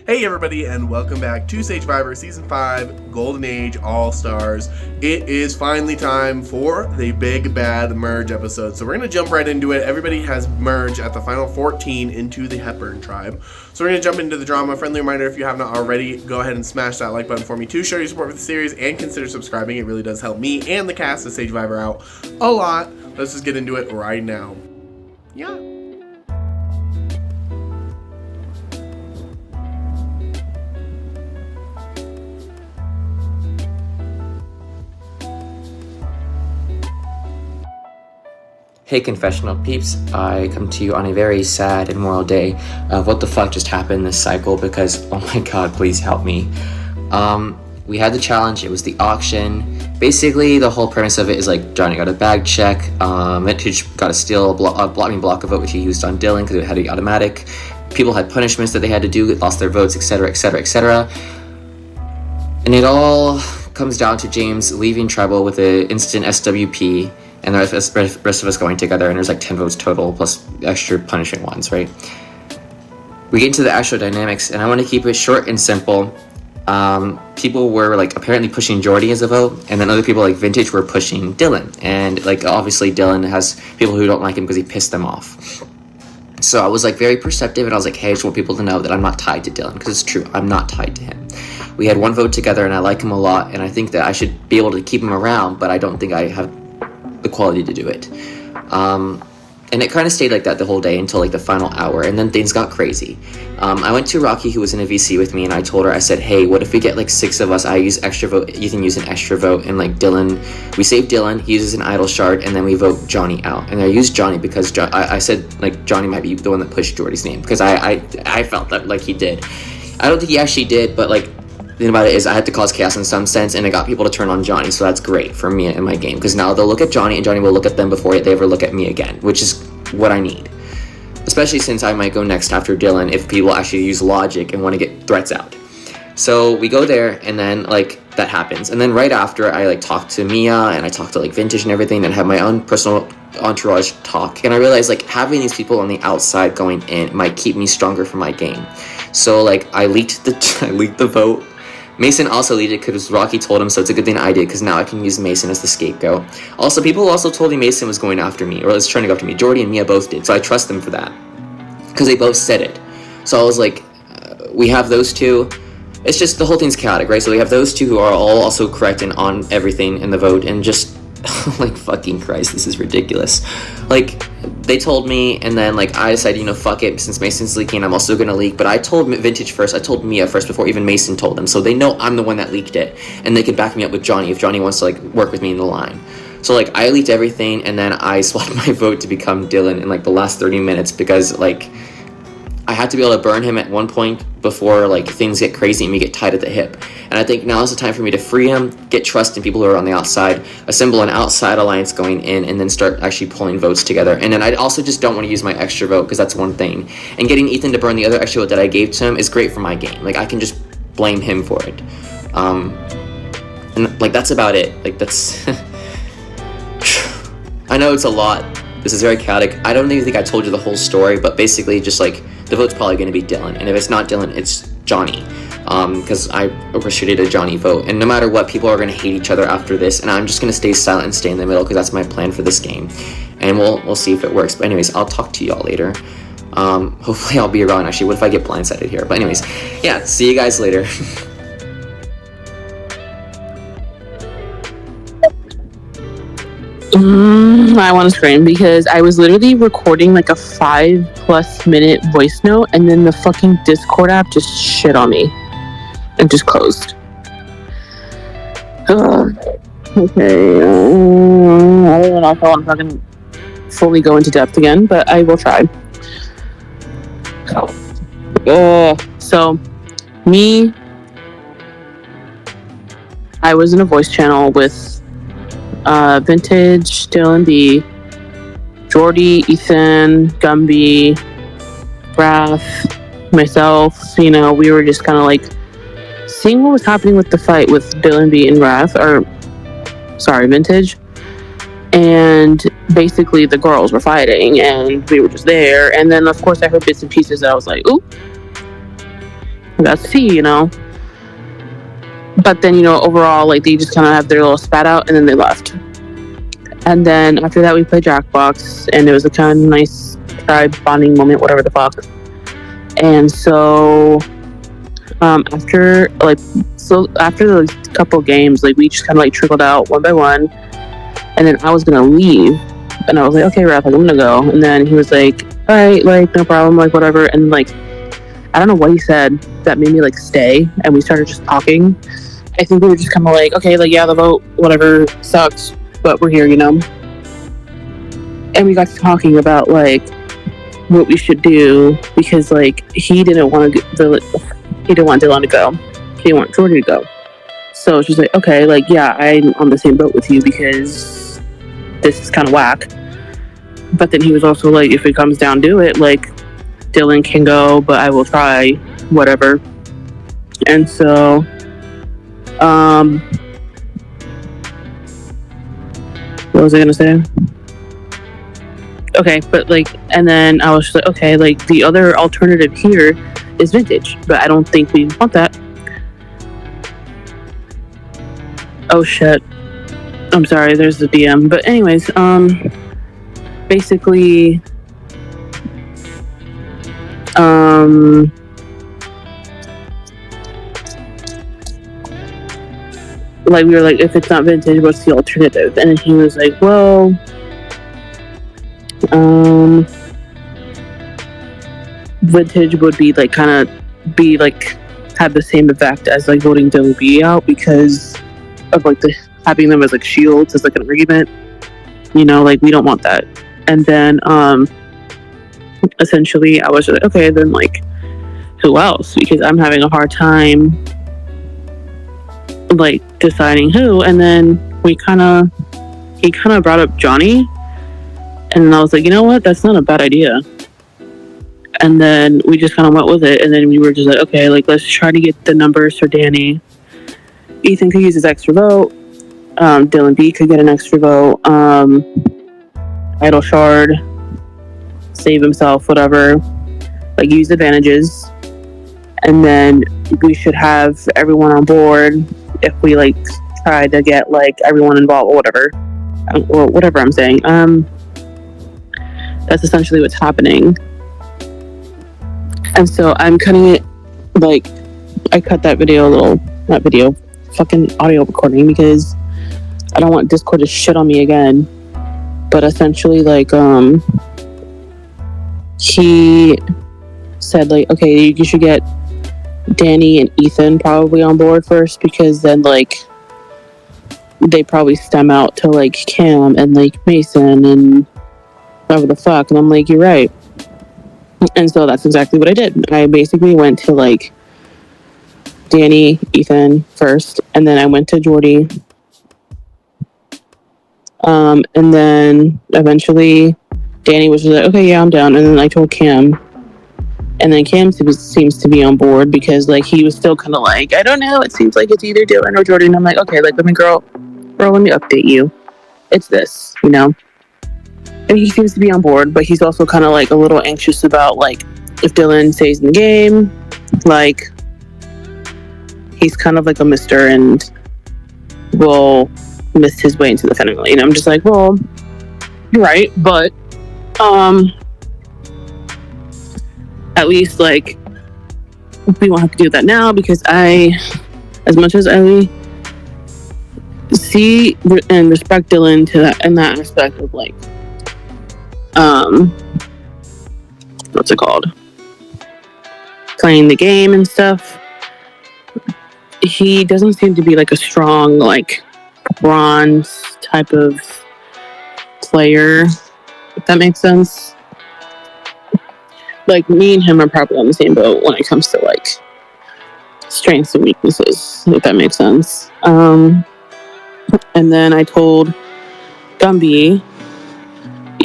Hey everybody, and welcome back to Sagevivor Season 5 Golden Age All-Stars. It is finally time for the big bad merge episode. So we're going to jump right into it. Everybody has merged at the final 14 into the Hepburn tribe. So we're going to jump into the drama. Friendly reminder, if you have not already, go ahead and smash that like button for me to show your support for the series and consider subscribing. It really does help me and the cast of Sagevivor out a lot. Let's just get into it right now. Yeah. Hey confessional peeps, I come to you on a very sad and moral day of what the fuck just happened this cycle because, oh my god, please help me. We had the challenge, it was the auction. Basically, the whole premise of it is like Johnny got a bag check, Vintage got to steal a block of vote which he used on Dylan because it had to be automatic. People had punishments that they had to do, lost their votes, etc, etc, etc. And it all comes down to James leaving Tribal with an instant SWP. And the rest of us going together, and there's like 10 votes total, plus extra punishing ones, right? We get into the actual dynamics, and I want to keep it short and simple. People were like apparently pushing Jordy as a vote, and then other people like Vintage were pushing Dylan. And like obviously Dylan has people who don't like him because he pissed them off. So I was like very perceptive, and I was like, hey, I just want people to know that I'm not tied to Dylan, because it's true, I'm not tied to him. We had one vote together, and I like him a lot, and I think that I should be able to keep him around, but I don't think I have the quality to do it. And it kind of stayed like that the whole day until like the final hour, and then things got crazy. I went to Rocky, who was in a VC with me, and I told her, I said, hey, what if we get like 6 of us, I use extra vote, Ethan use an extra vote, and like Dylan, we save Dylan, he uses an idol shard, and then we vote Johnny out. And I used Johnny because I said like Johnny might be the one that pushed Jordy's name, because I felt that like he did. I don't think he actually did, but like the thing about it is I had to cause chaos in some sense, and it got people to turn on Johnny, so that's great for me in my game, because now they'll look at Johnny, and Johnny will look at them before they ever look at me again, which is what I need. Especially since I might go next after Dylan if people actually use logic and want to get threats out. So we go there, and then like that happens, and then right after I like talk to Mia, and I talk to like Vintage and everything, and have my own personal entourage talk, and I realized like having these people on the outside going in might keep me stronger for my game. So like I leaked the vote. Mason also leaked it because Rocky told him, so it's a good thing I did, because now I can use Mason as the scapegoat. Also, people also told me Mason was going after me, or was trying to go after me. Jordy and Mia both did, so I trust them for that, because they both said it. So I was like, we have those two. It's just, the whole thing's chaotic, right? So we have those two who are all also correct and on everything in the vote, and just, like, fucking Christ, this is ridiculous. Like, they told me, and then like I decided, you know, fuck it, since Mason's leaking, I'm also gonna leak. But I told Vintage first, I told Mia first before even Mason told them, so they know I'm the one that leaked it, and they can back me up with Johnny if Johnny wants to like work with me in the line. So like I leaked everything, and then I swapped my vote to become Dylan in like the last 30 minutes because like I had to be able to burn him at one point before like things get crazy and we get tied at the hip. And I think now is the time for me to free him, get trust in people who are on the outside, assemble an outside alliance going in, and then start actually pulling votes together. And then I also just don't want to use my extra vote, because that's one thing. And getting Ethan to burn the other extra vote that I gave to him is great for my game. Like I can just blame him for it. And like that's about it. Like that's I know it's a lot. This is very chaotic. I don't even think I told you the whole story, but basically just like the vote's probably going to be Dylan, and if it's not Dylan, it's Johnny, because I orchestrated a Johnny vote, and no matter what, people are going to hate each other after this, and I'm just going to stay silent and stay in the middle, because that's my plan for this game, and we'll see if it works. But anyways, I'll talk to y'all later. Hopefully I'll be around. Actually, what if I get blindsided here? But anyways, yeah, see you guys later. I want to scream because I was literally recording like a 5+ minute voice note, and then the fucking Discord app just shit on me and just closed. Okay, I don't know if I want to fucking fully go into depth again, but I will try. So me, I was in a voice channel with Vintage, Dylan B, Jordy, Ethan, Gumby, Raph, myself. You know, we were just kind of like seeing what was happening with the fight with Dylan B and Raph, Vintage. And basically the girls were fighting, and we were just there. And then of course I heard bits and pieces that I was like, ooh. I got C, you know. But then, you know, overall, like, they just kind of have their little spat out, and then they left. And then after that, we played Jackbox, and it was a kind of nice tribe bonding moment, whatever the fuck. And so, after the couple games, like, we just kind of like trickled out one by one. And then I was gonna leave, and I was like, okay, Raph, like, I'm gonna go. And then he was like, all right, like, no problem, like, whatever. And like, I don't know what he said that made me like stay, and we started just talking. I think we were just kind of like, okay, like, yeah, the vote, whatever, sucks, but we're here, you know. And we got to talking about like what we should do, because like he didn't want Dylan to go, he didn't want Jordy to go. So she's like, okay, like, yeah, I'm on the same boat with you because this is kind of whack. But then he was also like, if it comes down to it, like, Dylan can go, but I will try, whatever. And so, what was I gonna say? Okay, but like, and then I was just like, okay, like, the other alternative here is Vintage, but I don't think we want that. Oh shit. I'm sorry, there's the DM. But anyways, basically, like, we were like, if it's not Vintage, what's the alternative? And he was like, well, Vintage would be like, kind of be like, have the same effect as like voting WB out, because of like having them as like shields, as like an argument, you know, like, we don't want that. And then essentially I was just like, okay, then like, who else? Because I'm having a hard time like deciding who. And then he kind of brought up Johnny, and I was like, you know what, that's not a bad idea. And then we just kind of went with it, and then we were just like, okay, like, let's try to get the numbers for Danny. Ethan could use his extra vote. Dylan B could get an extra vote. Idle Shard, save himself, whatever. Like, use advantages. And then we should have everyone on board if we like try to get like everyone involved, or whatever I'm saying. That's essentially what's happening. And so I'm cutting it, like, I cut that fucking audio recording, because I don't want Discord to shit on me again. But essentially, like, he said, like, okay, you should get Danny and Ethan probably on board first, because then, like, they probably stem out to, like, Cam and, like, Mason and whatever the fuck. And I'm like, you're right. And so that's exactly what I did. I basically went to, like, Danny, Ethan first, and then I went to Jordy. And then eventually Danny was just like, okay, yeah, I'm down. And then I told Cam. And then Cam seems to be on board, because, like, he was still kind of like, I don't know, it seems like it's either Dylan or Jordy. And I'm like, okay, like, let me update you. It's this, you know? And he seems to be on board, but he's also kind of like a little anxious about, like, if Dylan stays in the game, like, he's kind of like a mister and will miss his way into the family. And I'm just like, well, you're right, but at least, like, we won't have to do that now, because as much as I see and respect Dylan to that, in that aspect of, like, what's it called, playing the game and stuff, he doesn't seem to be like a strong, like, bronze type of player, if that makes sense. Like, me and him are probably on the same boat when it comes to, like, strengths and weaknesses, if that makes sense. And then I told Gumby,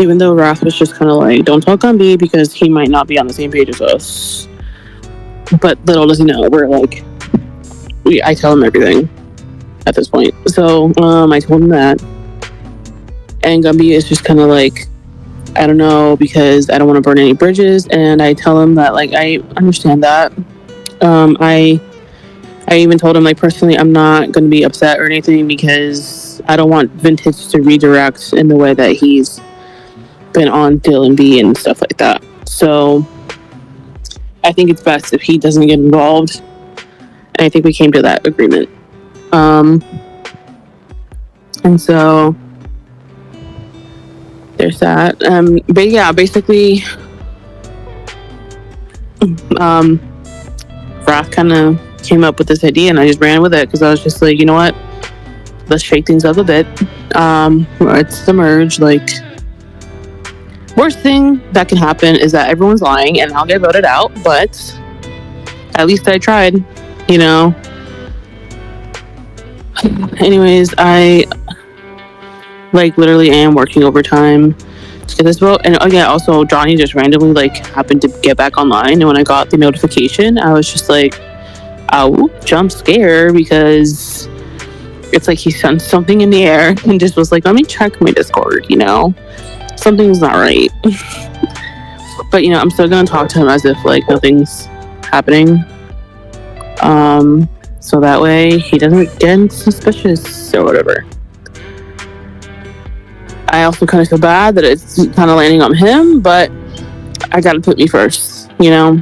even though Wrath was just kind of like, don't tell Gumby because he might not be on the same page as us. But little does he know, we're like, I tell him everything at this point. So I told him that. And Gumby is just kind of like, I don't know, because I don't want to burn any bridges. And I tell him that, like, I understand that. I even told him, like, personally, I'm not going to be upset or anything because I don't want Vintage to redirect in the way that he's been on Dylan B and stuff like that. So I think it's best if he doesn't get involved. And I think we came to that agreement. And so there's that. But yeah, basically, Wrath kind of came up with this idea and I just ran with it because I was just like, you know what, let's shake things up a bit. It's the merge. Like, worst thing that can happen is that everyone's lying and I'll get voted out, but at least I tried, you know. Anyways, I like literally am working overtime to get this vote. And oh yeah, also Johnny just randomly like happened to get back online, and when I got the notification I was just like, oh, jump scare, because it's like he sent something in the air and just was like, let me check my Discord, you know, something's not right. But you know, I'm still gonna talk to him as if like nothing's happening, so that way he doesn't get suspicious or whatever. I also kind of feel bad that it's kind of landing on him, but I gotta put me first, you know,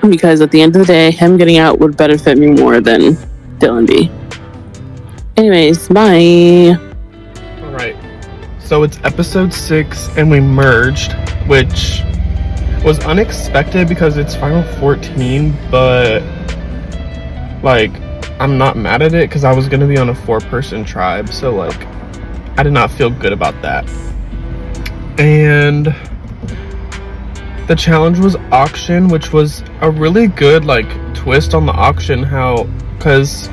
because at the end of the day, him getting out would benefit me more than Dylan B. Anyways, bye. Alright, so it's episode 6 and we merged, which was unexpected because it's Final 14, but like, I'm not mad at it because I was going to be on a 4-person tribe, so like, I did not feel good about that. And the challenge was auction, which was a really good like twist on the auction, how, because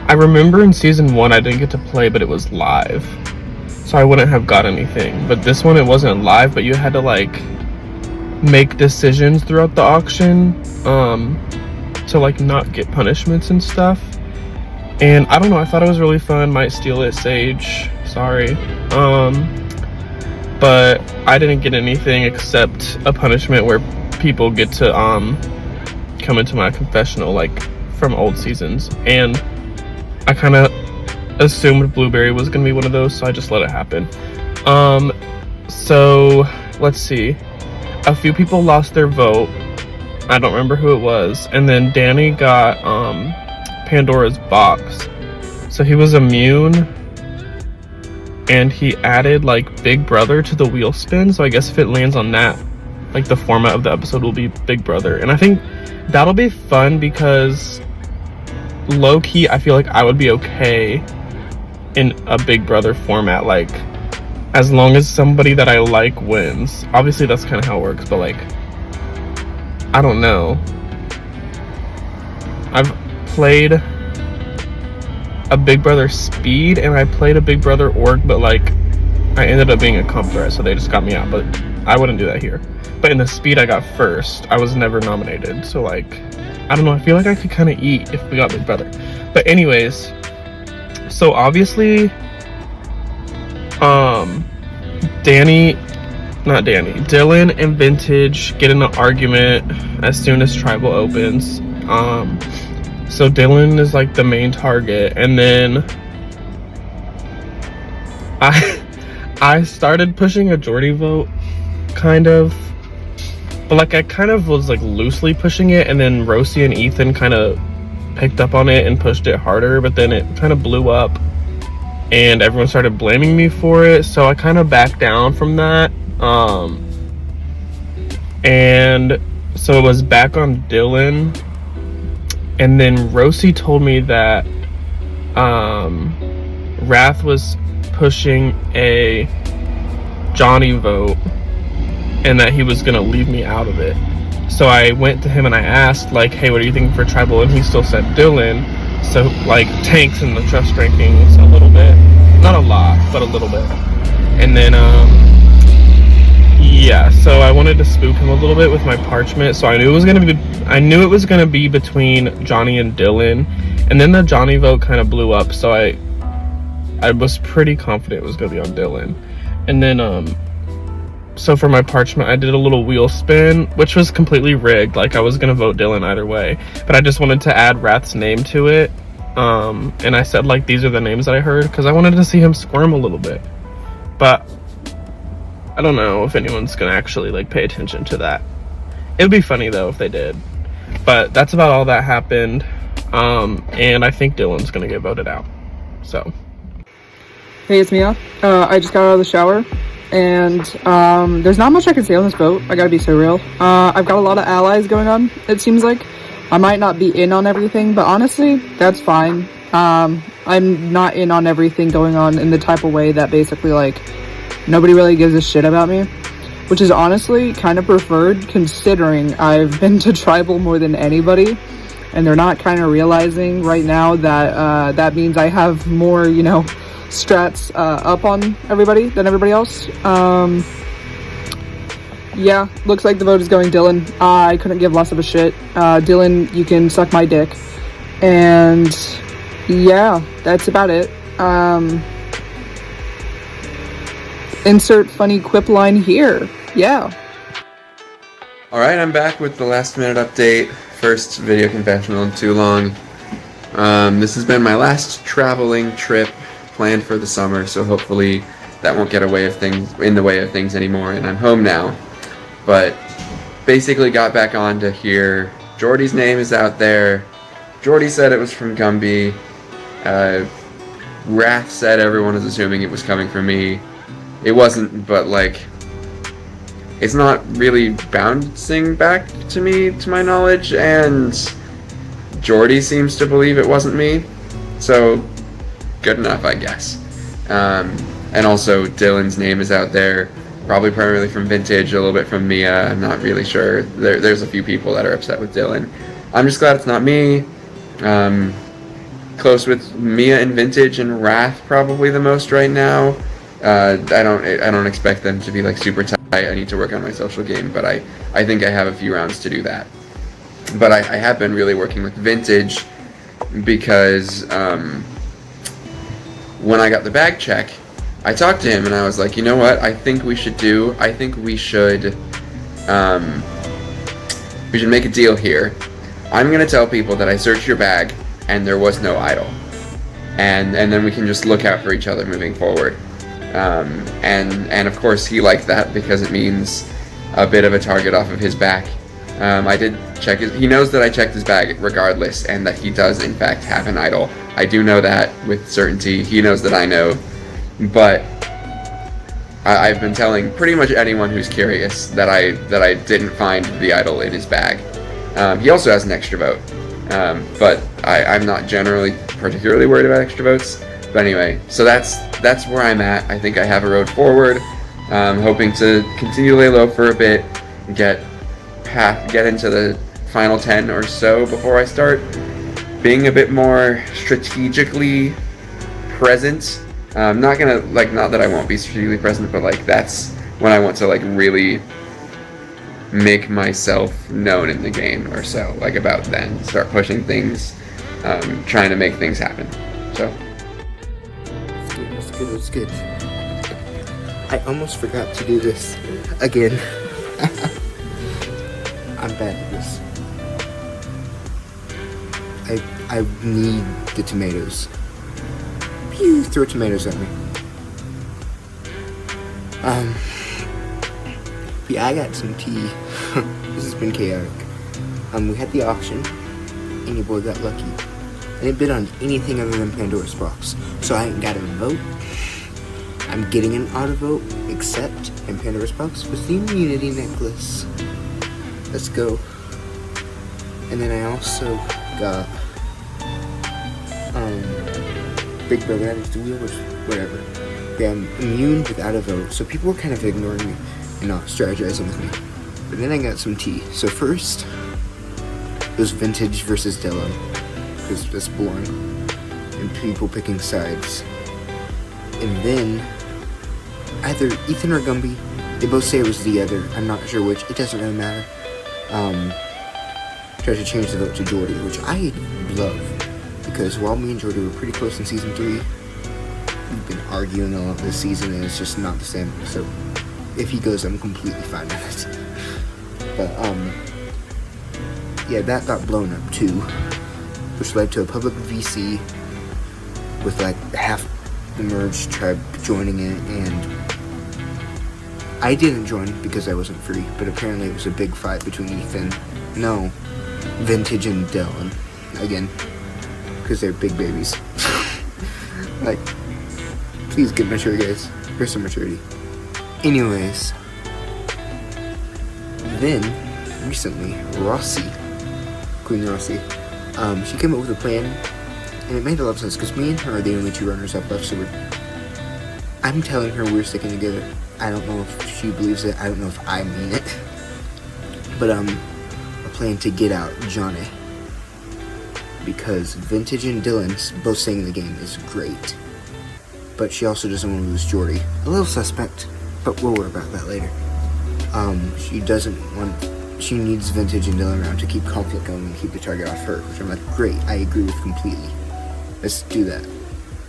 I remember in season 1 I didn't get to play, but it was live, so I wouldn't have got anything. But this one, it wasn't live, but you had to like make decisions throughout the auction to like not get punishments and stuff. And I don't know, I thought it was really fun. Might steal it, Sage, sorry. But I didn't get anything except a punishment where people get to come into my confessional like from old seasons, and I kind of assumed Blueberry was gonna be one of those, so I just let it happen. So let's see, a few people lost their vote. I don't remember who it was, and then Danny got Pandora's box, so he was immune, and he added like Big Brother to the wheel spin, so I guess if it lands on that, like the format of the episode will be Big Brother. And I think that'll be fun because low-key I feel like I would be okay in a Big Brother format, like as long as somebody that I like wins. Obviously that's kind of how it works, but like, I don't know, I've played a Big Brother Speed and I played a Big Brother Org, but like I ended up being a comp threat, so they just got me out. But I wouldn't do that here. But in the Speed I got first. I was never nominated, so like, I don't know, I feel like I could kind of eat if we got Big Brother. But anyways, so obviously Dylan and Vintage get in an argument as soon as Tribal opens. So Dylan is like the main target, and then I started pushing a Jordy vote, kind of, but like I kind of was like loosely pushing it, and then Rosie and Ethan kind of picked up on it and pushed it harder, but then it kind of blew up and everyone started blaming me for it, so I kind of backed down from that. And so it was back on Dylan, and then Rosie told me that Wrath was pushing a Johnny vote and that he was gonna leave me out of it. So I went to him and I asked like, hey, what are you thinking for Tribal? And he still said Dylan. So like tanks in the trust rankings a little bit, not a lot, but a little bit. And then yeah, so I wanted to spook him a little bit with my parchment. So I knew it was gonna be between Johnny and Dylan, and then the Johnny vote kind of blew up, so I was pretty confident it was gonna be on Dylan. And then So for my parchment, I did a little wheel spin, which was completely rigged. Like, I was gonna vote Dylan either way, but I just wanted to add Wrath's name to it. And I said, like, these are the names that I heard, because I wanted to see him squirm a little bit. But I don't know if anyone's gonna actually, like, pay attention to that. It would be funny, though, if they did. But that's about all that happened. And I think Dylan's gonna get voted out. So. Hey, it's Mia. I just got out of the shower, and there's not much I can say on this boat. I gotta be so real. I've got a lot of allies going on, it seems like. I might not be in on everything, but honestly, that's fine. I'm not in on everything going on in the type of way that basically, like, nobody really gives a shit about me, which is honestly kind of preferred, considering I've been to tribal more than anybody, and they're not kind of realizing right now that that means I have more, you know, strats up on everybody than everybody else. Yeah, looks like the vote is going Dylan. I couldn't give less of a shit. Dylan, you can suck my dick. And yeah, that's about it. Insert funny quip line here. Yeah. Alright, I'm back with the last minute update. First video confessional in too long. This has been my last traveling trip planned for the summer, so hopefully that won't get in the way of things anymore, and I'm home now. But basically got back on to here. Jordy's name is out there. Jordy said it was from Gumby. Wrath said everyone is assuming it was coming from me. It wasn't, but like, it's not really bouncing back to me, to my knowledge, and Jordy seems to believe it wasn't me, so good enough, I guess. And also, Dylan's name is out there, probably primarily from Vintage, a little bit from Mia, I'm not really sure. There's a few people that are upset with Dylan. I'm just glad it's not me. Close with Mia and Vintage and Wrath probably the most right now. I don't expect them to be like super tight. I need to work on my social game, but I think I have a few rounds to do that. But I have been really working with Vintage because when I got the bag check, I talked to him and I was like, you know what, I think we should make a deal here. I'm gonna tell people that I searched your bag and there was no idol, and then we can just look out for each other moving forward. And of course he liked that because it means a bit of a target off of his back. I did check he knows that I checked his bag regardless, and that he does in fact have an idol. I do know that with certainty. He knows that I know, but I've been telling pretty much anyone who's curious that I didn't find the idol in his bag. He also has an extra vote, but I'm not generally particularly worried about extra votes. But anyway, so that's where I'm at. I think I have a road forward. Hoping to continue to lay low for a bit, get into the final 10 or so before I start being a bit more strategically present. Not that I won't be strategically present, but like that's when I want to like really make myself known in the game or so. Like about then, start pushing things, trying to make things happen. So. It's good. I almost forgot to do this again. I'm bad at this. I need the tomatoes. Pew, throw tomatoes at me. Yeah, I got some tea. This has been chaotic. We had the auction, and your boy got lucky. I didn't bid on anything other than Pandora's box, so I ain't got a vote. I'm getting an auto vote, except in Pandora's box with the immunity necklace. Let's go. And then I also got Big Brother added to the wheel, which whatever. Yeah, I'm immune without a vote, so people were kind of ignoring me and not strategizing with me. But then I got some tea. So first, it was Vintage versus Dylan, because that's boring, and people picking sides. And then either Ethan or Gumby, they both say it was the other. I'm not sure which. It doesn't really matter. Tried to change the vote to Jordy, which I love, because while me and Jordy were pretty close in season 3, we've been arguing a lot this season, and it's just not the same. So if he goes, I'm completely fine with it. But yeah, that got blown up too, which led to a public VC with like half the merge tribe joining it, and I didn't join because I wasn't free, but apparently it was a big fight between Vintage and Dylan, again, because they're big babies. Like, please get mature, guys. Where's some maturity? Anyways, then, recently, Queen Rossi, she came up with a plan, and it made a lot of sense, because me and her are the only two runners-up left, so I'm telling her we're sticking together. I don't know if she believes it, I don't know if I mean it, but, a plan to get out Johnny, because Vintage and Dylan both saying the game is great, but she also doesn't want to lose Jordy. A little suspect, but we'll worry about that later. She needs Vintage and Dylan around to keep conflict going and keep the target off her, which I'm like, great, I agree with completely. Let's do that.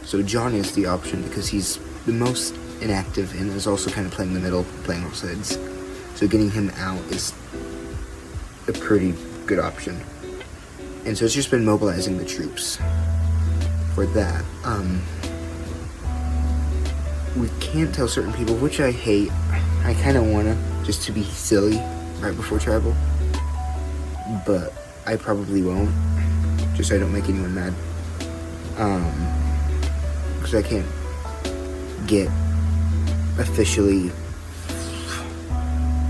So John is the option because he's the most inactive and is also kind of playing the middle, playing all sides. So getting him out is a pretty good option. And so it's just been mobilizing the troops for that. We can't tell certain people, which I hate. I kind of want to, just to be silly right before tribal, but I probably won't, just so I don't make anyone mad. Because I can't get officially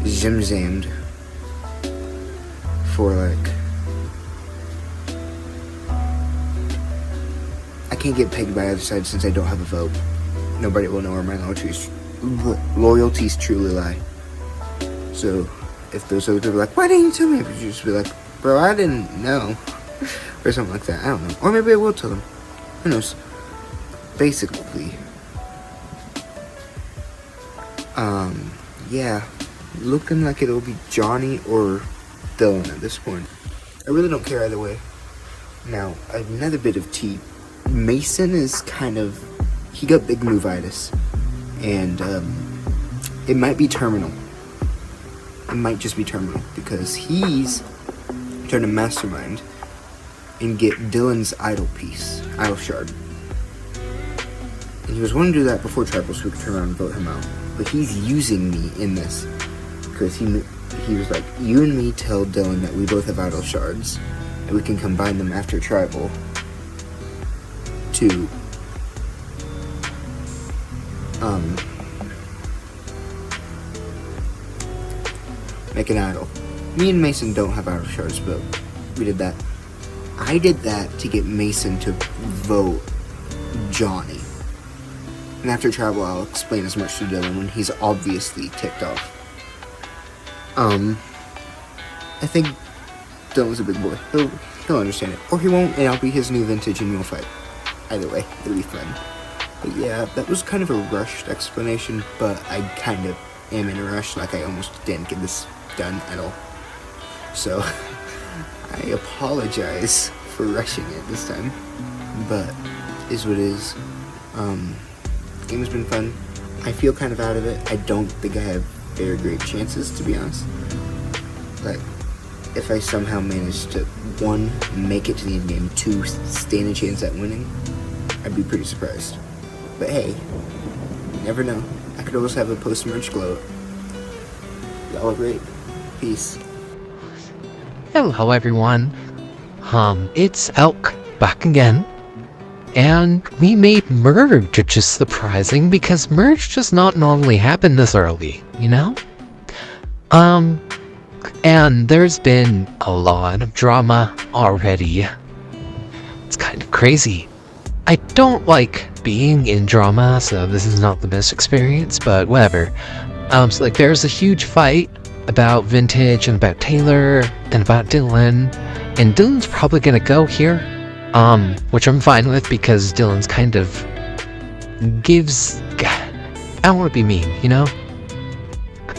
zimzammed for like, I can't get pegged by either side since I don't have a vote. Nobody will know where my loyalties truly lie. So if those other people are like, why didn't you tell me? But you just be like, bro, I didn't know. Or something like that. I don't know. Or maybe I will tell them. Who knows? Basically. Yeah. Looking like it'll be Johnny or Dylan at this point. I really don't care either way. Now, another bit of tea. Mason is kind of, he got big move-itis. And it might be terminal. It might just be terminal because he's trying to mastermind and get Dylan's idol shard. And he was wanting to do that before tribal so we could turn around and vote him out. But he's using me in this because he was like, you and me tell Dylan that we both have idol shards and we can combine them after tribal to make an idol. Me and Mason don't have idol shards, but we did that. I did that to get Mason to vote Johnny. And after tribal, I'll explain as much to Dylan when he's obviously ticked off. I think Dylan's a big boy. He'll understand it. Or he won't, and I'll be his new Vintage and we'll fight. Either way, it'll be fun. But yeah, that was kind of a rushed explanation, but I kind of am in a rush, like I almost didn't get this done at all. So, I apologize for rushing it this time, but is what it is. Game has been fun. I feel kind of out of it. I don't think I have very great chances, to be honest. Like, if I somehow manage to, 1, make it to the end game, 2, stand a chance at winning, I'd be pretty surprised. But hey, you never know. I could always have a post-merge glow up. Y'all are great. Peace. Hello everyone. It's Elk back again. And we made merge, which is surprising because merge does not normally happen this early, you know? And there's been a lot of drama already. It's kind of crazy. I don't like being in drama, so this is not the best experience, but whatever. So like there's a huge fight about Vintage and about Taylor and about Dylan, and Dylan's probably gonna go here. Which I'm fine with because Dylan's kind of gives, I don't want to be mean, you know?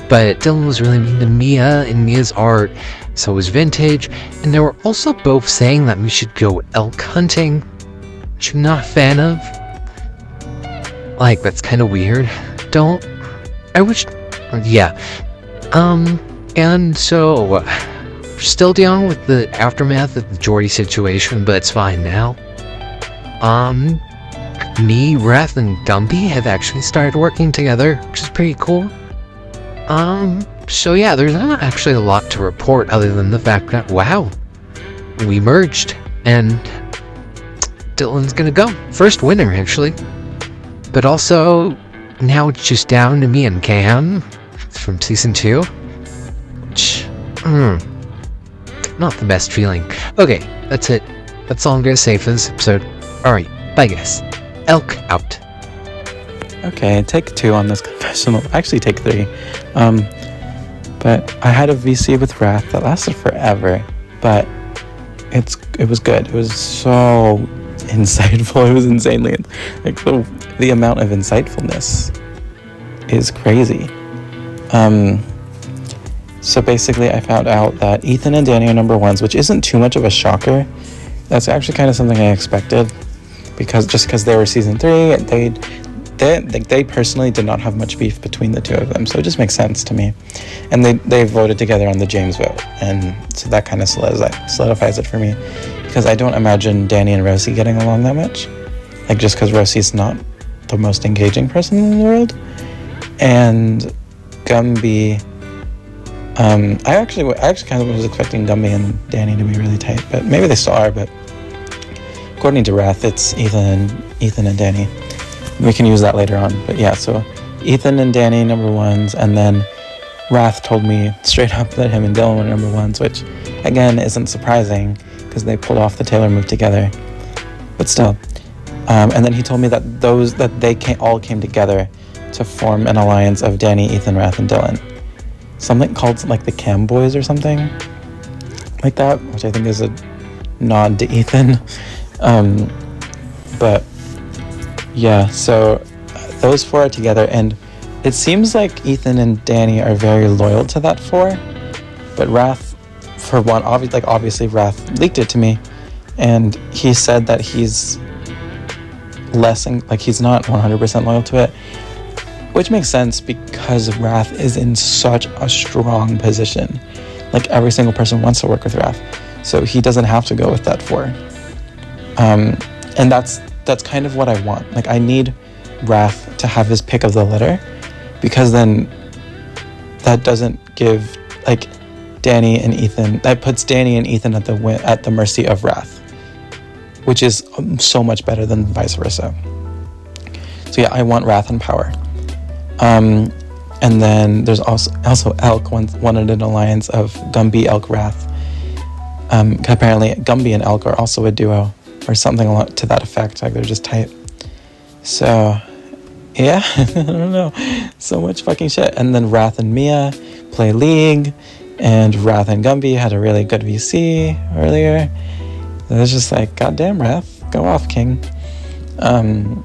But Dylan was really mean to Mia in Mia's art, so was Vintage, and they were also both saying that we should go elk hunting, which I'm not a fan of. Like, that's kind of weird. I wish Yeah. And so, we're still dealing with the aftermath of the Jordy situation, but it's fine now. Me, Wrath, and Gumby have actually started working together, which is pretty cool. So yeah, there's not actually a lot to report other than the fact that, wow, we merged, and Dylan's gonna go. First winner, actually. But also, now it's just down to me and Cam from Season 2. Which, not the best feeling. Okay, that's it. That's all I'm gonna say for this episode. Alright, bye guys. Elk out. Okay, take 2 on this confessional. Actually, take 3. But I had a VC with Wrath that lasted forever, but it was good. It was so insightful. It was insanely, like, the amount of insightfulness is crazy. So basically I found out that Ethan and Danny are number 1s, which isn't too much of a shocker. That's actually kind of something I expected, because they were season 3, they personally did not have much beef between the two of them, so it just makes sense to me. And they voted together on the James vote, and so that kind of solidifies it for me, because I don't imagine Danny and Rosie getting along that much, like, just because Rosie's not the most engaging person in the world. And Gumby, I actually kind of was expecting Gumby and Danny to be really tight, but maybe they still are. But according to Wrath, it's Ethan and Danny. We can use that later on, but yeah, so Ethan and Danny number 1s, and then Wrath told me straight up that him and Dylan were number 1s, which again isn't surprising because they pulled off the Taylor move together, but still. And then he told me that they all came together to form an alliance of Danny, Ethan, Wrath, and Dylan. Something called like the Cam Boys or something like that, which I think is a nod to Ethan. But yeah, so those 4 are together, and it seems like Ethan and Danny are very loyal to that 4. But Wrath, for one, obviously Wrath leaked it to me, and he said that he's he's not 100% loyal to it, which makes sense because Wrath is in such a strong position. Like, every single person wants to work with Wrath, so he doesn't have to go with that 4. And that's kind of what I want. Like, I need Wrath to have his pick of the litter, because then that doesn't give, like, Danny and Ethan, that puts Danny and Ethan at the mercy of Wrath, which is so much better than vice versa. So yeah, I want Wrath and power. And then there's also Elk wanted an alliance of Gumby, Elk, Wrath. Apparently Gumby and Elk are also a duo, or something to that effect. Like, they're just tight. So yeah, I don't know, so much fucking shit. And then Wrath and Mia play League, and Wrath and Gumby had a really good VC earlier. It was just like, goddamn, Wrath, go off, king. And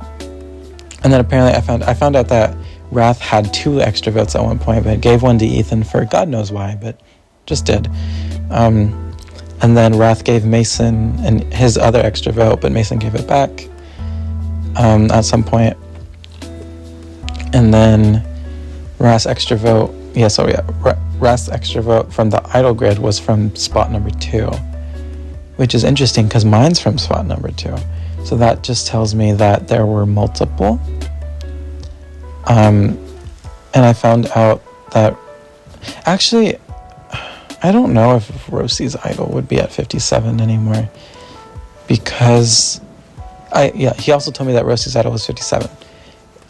then apparently I found out that Wrath had 2 extra votes at one point, but gave one to Ethan for God knows why, but just did. And then Wrath gave Mason and his other extra vote, but Mason gave it back at some point. And then Wrath's extra vote, Wrath's extra vote from the idol grid was from spot number 2, which is interesting because mine's from spot number 2. So that just tells me that there were multiple. And I found out that actually, I don't know if Rosie's idol would be at 57 anymore, because he also told me that Rosie's idol was 57.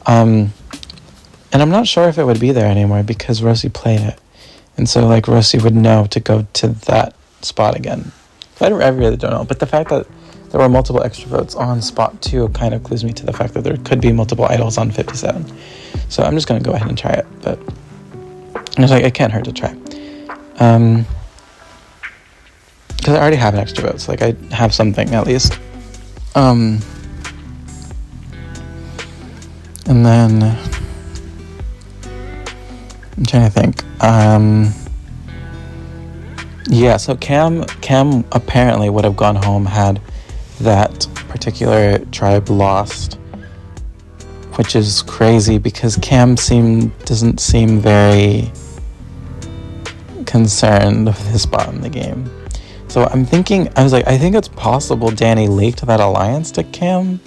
And I'm not sure if it would be there anymore because Rosie played it. And so, like, Rosie would know to go to that spot again. I really don't know. But the fact that there were multiple extra votes on spot 2 kind of clues me to the fact that there could be multiple idols on 57. So I'm just going to go ahead and try it. But it's like, it can't hurt to try. Because I already have an extra vote. So, like, I have something at least. And then I'm trying to think. Yeah, so Cam apparently would have gone home had that particular tribe lost which is crazy because Cam doesn't seem very concerned with his spot in the game. So I think it's possible Danny leaked that alliance to Cam.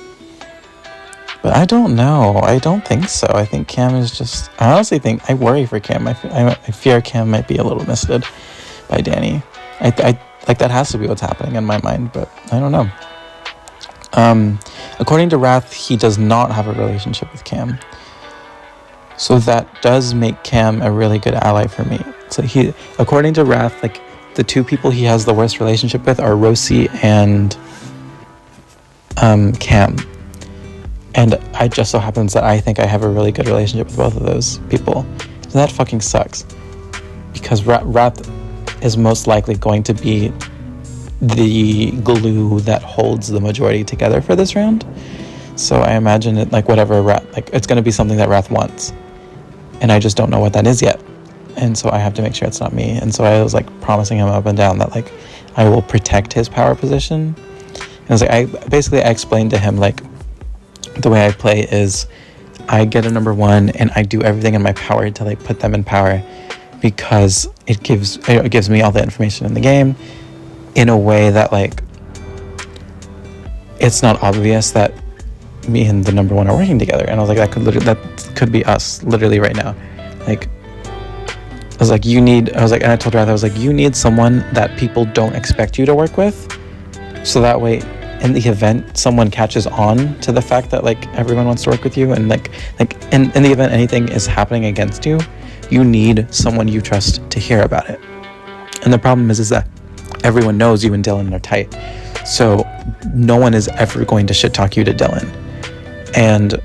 But I don't know. I don't think so. I think Cam is just... I honestly think... I worry for Cam. I fear Cam might be a little misled by Danny. I like, that has to be what's happening in my mind, but I don't know. According to Wrath, he does not have a relationship with Cam. So that does make Cam a really good ally for me. So according to Wrath, like, the two people he has the worst relationship with are Rosie and Cam. And it just so happens that I think I have a really good relationship with both of those people. So that fucking sucks. Because Wrath is most likely going to be the glue that holds the majority together for this round. So I imagine it, like, whatever Wrath, like, it's going to be something that Wrath wants. And I just don't know what that is yet. And so I have to make sure it's not me. And so I was, like, promising him up and down that, like, I will protect his power position. And I was like, I explained to him, like, the way I play is I get a number 1 and I do everything in my power to, like, put them in power, because it gives me all the information in the game in a way that, like, it's not obvious that me and the number 1 are working together. And I was like, that could be us literally right now. Like, and I told Wrath, I was like, you need someone that people don't expect you to work with, so that way in the event someone catches on to the fact that, like, everyone wants to work with you, and like in the event anything is happening against you, you need someone you trust to hear about it. And the problem is that everyone knows you and Dylan are tight, so no one is ever going to shit talk you to Dylan. And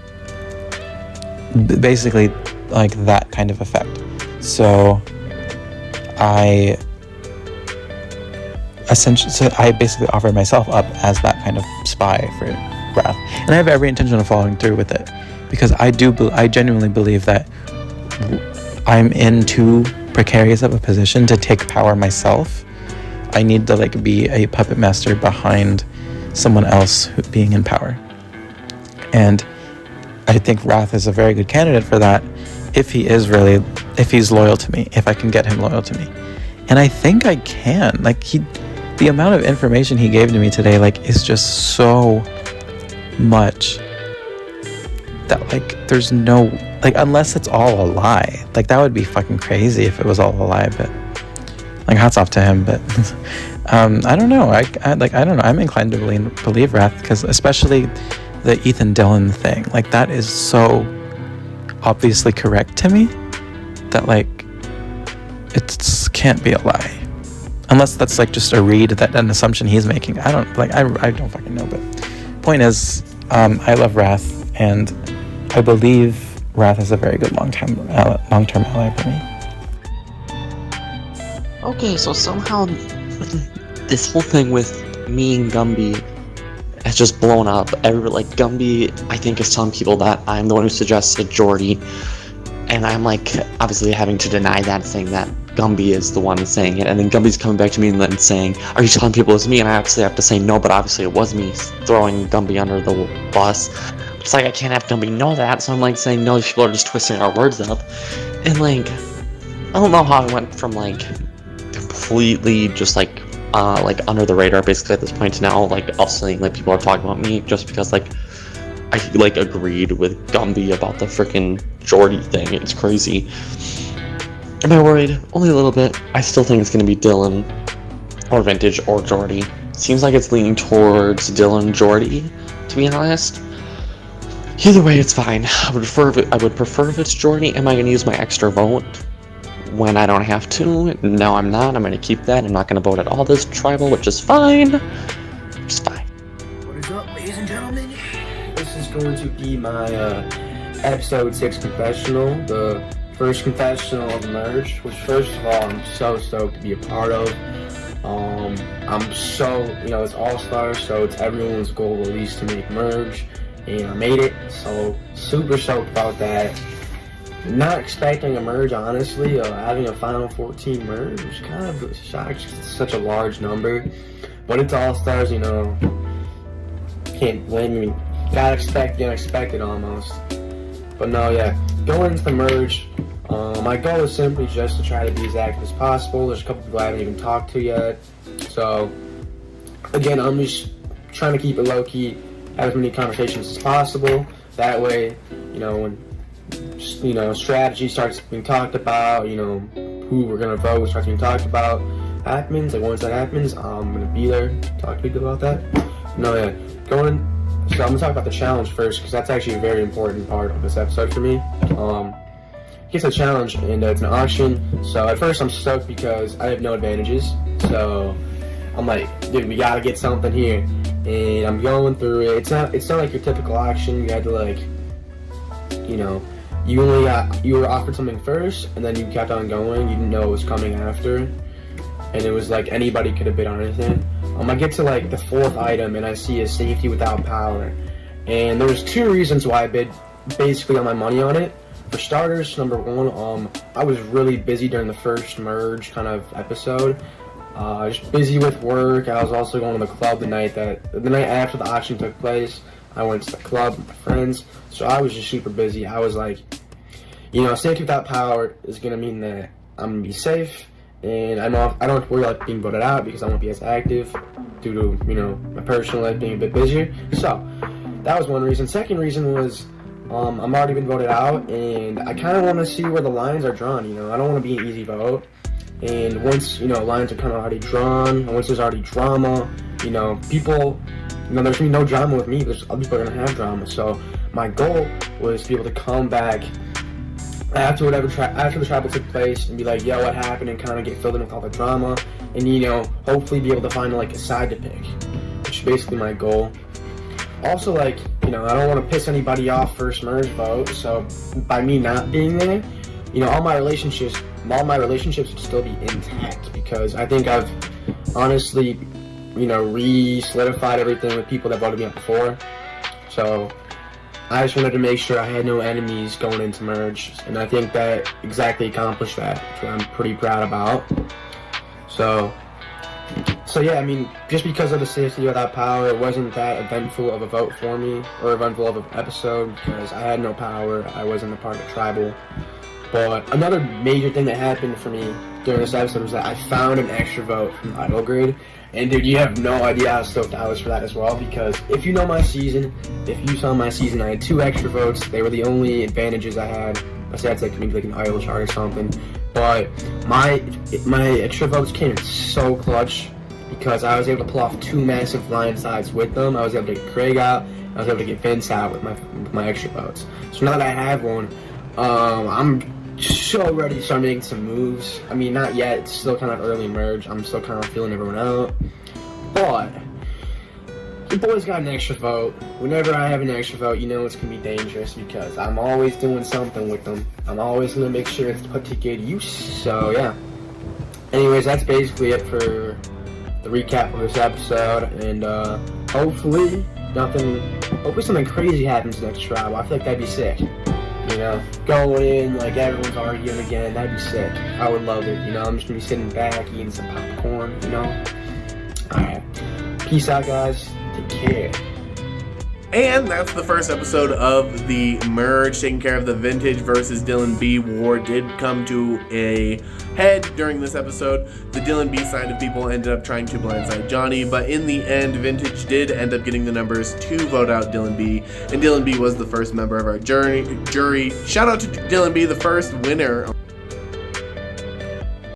basically, like, that kind of effect. So I basically offered myself up as that kind of spy for Wrath, and I have every intention of following through with it, because I genuinely believe that I'm in too precarious of a position to take power myself. I need to, like, be a puppet master behind someone else being in power. And I think Wrath is a very good candidate for that, if he's loyal to me, if I can get him loyal to me. And I think I can. Like, the amount of information he gave to me today, like, is just so much that, like, there's no, like, unless it's all a lie. Like, that would be fucking crazy if it was all a lie, but, like, hats off to him. But I don't know. I don't know. I'm inclined to believe Wrath, because especially the Ethan Dillon thing, like, that is so obviously correct to me that, like, it can't be a lie, unless that's, like, just a read, that an assumption he's making. I don't fucking know. But point is, I love Wrath, and I believe Wrath is a very good long-term ally for me. Okay, so somehow this whole thing with me and Gumby has just blown up. Gumby, I think, is telling people that I'm the one who suggested Jordy, and I'm, like, obviously having to deny that, saying that Gumby is the one saying it, and then Gumby's coming back to me and then saying, are you telling people it's me? And I obviously have to say no, but obviously it was me throwing Gumby under the bus. It's like, I can't have Gumby know that, so I'm, like, saying no, these people are just twisting our words up. And, like, I don't know how I went from, like, completely just, like, under the radar basically at this point to now, like, all saying, like, people are talking about me just because, like, I, like, agreed with Gumby about the freaking Jordy thing. It's crazy. Am I worried? Only a little bit. I still think it's gonna be Dylan or Vintage or Jordy. Seems like it's leaning towards Dylan Jordy, to be honest. Either way, it's fine. I would prefer if it's Jordy. Am I gonna use my extra vote when I don't have to? No, I'm not. I'm gonna keep that. I'm not gonna vote at all this tribal, which is fine. It's fine. What is up, ladies and gentlemen? This is going to be my episode 6 confessional, the first confessional of the merge, which, first of all, I'm so stoked to be a part of. I'm so, it's all-stars, so it's everyone's goal at least to make merge, and I made it, so super stoked about that. Not expecting a merge, honestly. Having a final 14 merge was kind of a shock. It's such a large number, but it's all-stars, can't blame me. Gotta expect the unexpected almost. But no, yeah, going into the merge, my goal is simply just to try to be as active as possible. There's a couple people I haven't even talked to yet. So, again, I'm just trying to keep it low-key, have as many conversations as possible. That way, when strategy starts being talked about, who we're gonna vote starts being talked about, happens. Like once that happens, I'm gonna be there to talk to people about that. No, yeah, so I'm gonna talk about the challenge first because that's actually a very important part of this episode for me. It's a challenge and it's an auction. So at first I'm stoked because I have no advantages. So I'm like, dude, we gotta get something here, and I'm going through it. It's not like your typical auction. You had to like, you were offered something first, and then you kept on going. You didn't know it was coming after, and it was like anybody could have bid on anything. I get to like the 4th item, and I see a safety without power, and there was 2 reasons why I bid basically all my money on it. For starters, number 1, I was really busy during the first merge kind of episode. Just busy with work. I was also going to the club the night after the auction took place. I went to the club with my friends, so I was just super busy. I was like, safety without power is gonna mean that I'm gonna be safe, and I don't have to worry about being voted out because I won't be as active due to my personal life being a bit busier. So that was one reason. Second reason was I'm already been voted out, and I kind of want to see where the lines are drawn. I don't want to be an easy vote. And once lines are kind of already drawn, and once there's already drama, people, there's gonna be no drama with me. There's other people are gonna have drama. So my goal was to be able to come back after after the tribal took place and be like, yo, what happened, and kind of get filled in with all the drama, and hopefully be able to find like a side to pick, which is basically my goal. Also, like, I don't want to piss anybody off first merge vote. So by me not being there, all my relationships would still be intact because I think I've honestly, re-solidified everything with people that voted me out before. So I just wanted to make sure I had no enemies going into merge, and I think that exactly accomplished that, which I'm pretty proud about. So yeah, just because of the safety without power, it wasn't that eventful of a vote for me, or eventful of an episode, because I had no power, I wasn't a part of the tribal. But another major thing that happened for me during this episode was that I found an extra vote from the idol grid. And dude, you have no idea how stoked I was for that as well, because if you know my season, if you saw my season, I had 2 extra votes. They were the only advantages I had, besides like maybe like an idol chart or something. But my extra votes came in so clutch, because I was able to pull off 2 massive line sides with them. I was able to get Craig out, I was able to get Vince out with my extra votes. So now that I have one, I'm so ready to start making some moves. Not yet, it's still kind of early merge. I'm still kind of feeling everyone out. But the boys got an extra vote. Whenever I have an extra vote, it's going to be dangerous because I'm always doing something with them. I'm always going to make sure it's put to good use. So, yeah. Anyways, that's basically it for the recap of this episode. And hopefully something crazy happens next trial. I feel like that'd be sick. Going in, like, everyone's arguing again, that'd be sick. I would love it, I'm just gonna be sitting back, eating some popcorn, Alright. Peace out, guys. Take care. And that's the first episode of the merge, taking care of the Vintage versus Dylan B war. Did come to a head during this episode. The Dylan B side of people ended up trying to blindside Johnny, but in the end, Vintage did end up getting the numbers to vote out Dylan B, and Dylan B was the first member of our jury. Shout out to Dylan B, the first winner.